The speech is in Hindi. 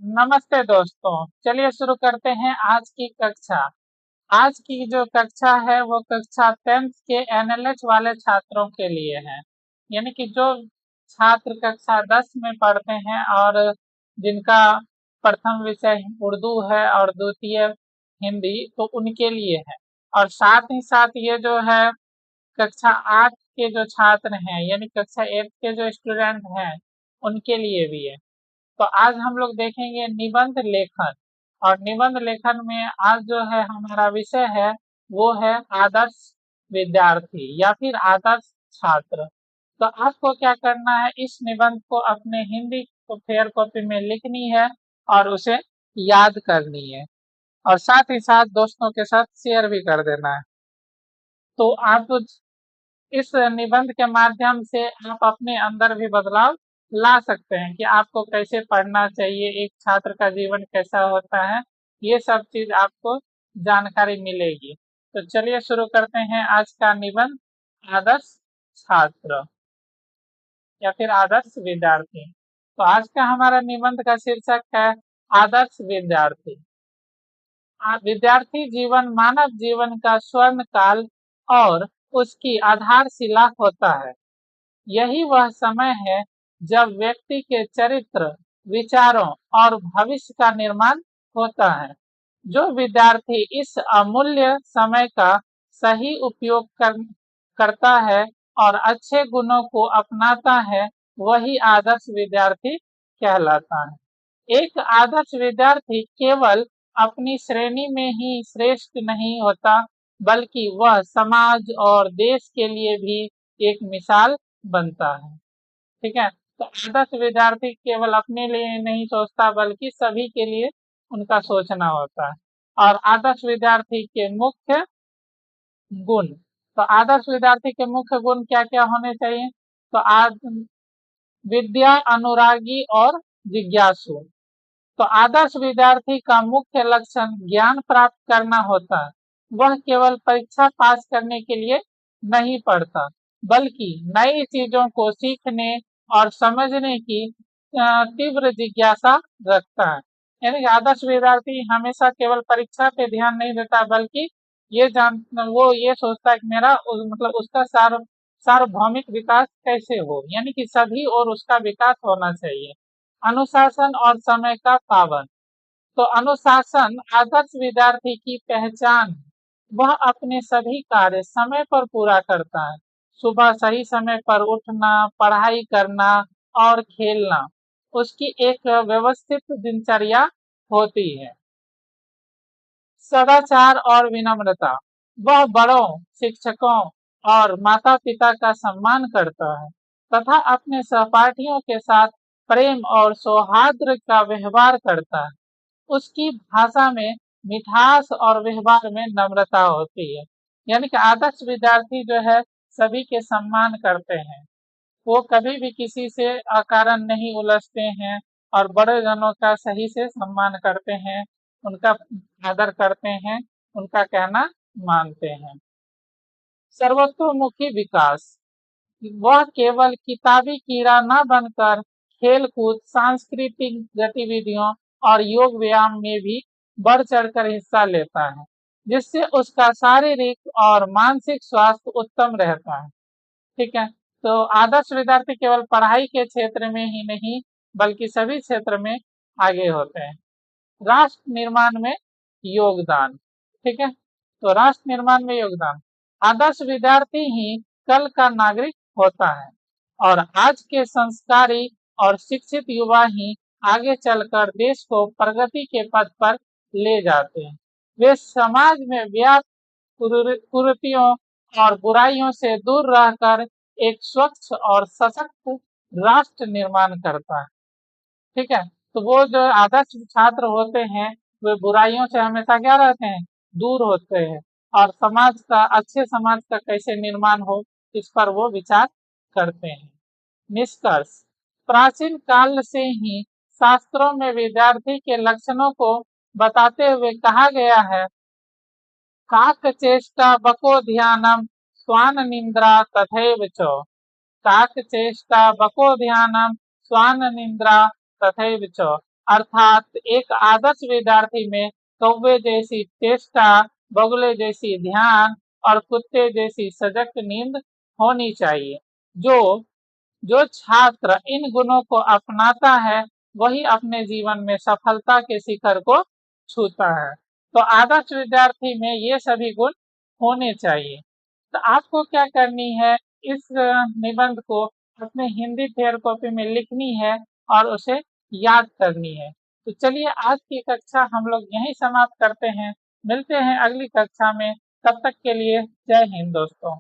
नमस्ते दोस्तों, चलिए शुरू करते हैं आज की कक्षा। आज की जो कक्षा है वो कक्षा 10th के एनएलएच वाले छात्रों के लिए है। यानी कि जो छात्र कक्षा 10 में पढ़ते हैं और जिनका प्रथम विषय उर्दू है और द्वितीय हिंदी, तो उनके लिए है। और साथ ही साथ ये जो है कक्षा 8 के जो छात्र हैं यानी कक्षा 8 के जो स्टूडेंट हैं उनके लिए भी है। तो आज हम लोग देखेंगे निबंध लेखन। और निबंध लेखन में आज जो है हमारा विषय है वो है आदर्श विद्यार्थी या फिर आदर्श छात्र। तो आपको क्या करना है, इस निबंध को अपने हिंदी को फेयर कॉपी में लिखनी है और उसे याद करनी है और साथ ही साथ दोस्तों के साथ शेयर भी कर देना है। तो आप इस निबंध के माध्यम से आप अपने अंदर भी बदलाव ला सकते हैं कि आपको कैसे पढ़ना चाहिए, एक छात्र का जीवन कैसा होता है, ये सब चीज आपको जानकारी मिलेगी। तो चलिए शुरू करते हैं आज का निबंध आदर्श छात्र या फिर आदर्श विद्यार्थी। तो आज का हमारा निबंध का शीर्षक है आदर्श विद्यार्थी। विद्यार्थी जीवन मानव जीवन का स्वर्ण काल और उसकी आधारशिला होता है। यही वह समय है जब व्यक्ति के चरित्र, विचारों और भविष्य का निर्माण होता है। जो विद्यार्थी इस अमूल्य समय का सही उपयोग करता है और अच्छे गुणों को अपनाता है, वही आदर्श विद्यार्थी कहलाता है। एक आदर्श विद्यार्थी केवल अपनी श्रेणी में ही श्रेष्ठ नहीं होता, बल्कि वह समाज और देश के लिए भी एक मिसाल बनता है। ठीक है, तो आदर्श विद्यार्थी केवल अपने लिए नहीं सोचता बल्कि सभी के लिए उनका सोचना होता है। और आदर्श विद्यार्थी के मुख्य गुण, तो आदर्श विद्यार्थी के मुख्य गुण क्या क्या होने चाहिए? तो आज विद्या अनुरागी और जिज्ञासु। तो आदर्श विद्यार्थी का मुख्य लक्षण ज्ञान प्राप्त करना होता है। वह केवल परीक्षा पास करने के लिए नहीं पढ़ता, बल्कि नई चीजों को सीखने और समझने की तीव्र जिज्ञासा रखता है। यानी कि आदर्श विद्यार्थी हमेशा केवल परीक्षा पे ध्यान नहीं देता, बल्कि वो ये सोचता है कि मेरा मतलब उसका सार्वभौमिक विकास कैसे हो, यानी कि सभी और उसका विकास होना चाहिए। अनुशासन और समय का पाबंद। तो अनुशासन आदर्श विद्यार्थी की पहचान है। वह अपने सभी कार्य समय पर पूरा करता है। सुबह सही समय पर उठना, पढ़ाई करना और खेलना उसकी एक व्यवस्थित दिनचर्या होती है। सदाचार और विनम्रता। वह बड़ों, शिक्षकों और माता पिता का सम्मान करता है तथा अपने सहपाठियों के साथ प्रेम और सौहार्द का व्यवहार करता है। उसकी भाषा में मिठास और व्यवहार में नम्रता होती है। यानी कि आदर्श विद्यार्थी जो है सभी के सम्मान करते हैं। वो कभी भी किसी से अकारण नहीं उलझते हैं और बड़े जनों का सही से सम्मान करते हैं, उनका आदर करते हैं, उनका कहना मानते हैं। सर्वतोमुखी विकास। वह केवल किताबी कीड़ा न बनकर खेलकूद, सांस्कृतिक गतिविधियों और योग व्यायाम में भी बढ़ चढ़कर हिस्सा लेता है, जिससे उसका शारीरिक और मानसिक स्वास्थ्य उत्तम रहता है। ठीक है, तो आदर्श विद्यार्थी केवल पढ़ाई के क्षेत्र में ही नहीं बल्कि सभी क्षेत्र में आगे होते हैं। राष्ट्र निर्माण में योगदान। ठीक है, तो राष्ट्र निर्माण में योगदान। आदर्श विद्यार्थी ही कल का नागरिक होता है और आज के संस्कारी और शिक्षित युवा ही आगे चलकर देश को प्रगति के पथ पर ले जाते हैं। वे समाज में व्याप्त कुरीतियों और बुराइयों से दूर रहकर एक स्वच्छ और सशक्त राष्ट्र निर्माण करता है। ठीक है, तो वो जो आदर्श छात्र होते हैं वे बुराइयों से हमेशा क्या रहते हैं, दूर होते हैं और समाज का, अच्छे समाज का कैसे निर्माण हो इस पर वो विचार करते हैं। निष्कर्ष। प्राचीन काल से ही शास्त्रों में विद्यार्थी के लक्षणों को बताते हुए कहा गया है, काकचेष्टा बको ध्यानम स्वान निंद्रा तथैव च। काकचेष्टा बको ध्यानम स्वान निंद्रा तथैव च। अर्थात एक आदर्श विद्यार्थी में कौवे जैसी चेष्टा, बगुले जैसी ध्यान और कुत्ते जैसी सजग नींद होनी चाहिए। जो जो छात्र इन गुणों को अपनाता है वही अपने जीवन में सफलता के शिखर को छूता है। तो आदर्श विद्यार्थी में ये सभी गुण होने चाहिए। तो आपको क्या करनी है, इस निबंध को अपने हिंदी फेयर कॉपी में लिखनी है और उसे याद करनी है। तो चलिए आज की कक्षा हम लोग यहीं समाप्त करते हैं। मिलते हैं अगली कक्षा में। तब तक के लिए जय हिंद दोस्तों।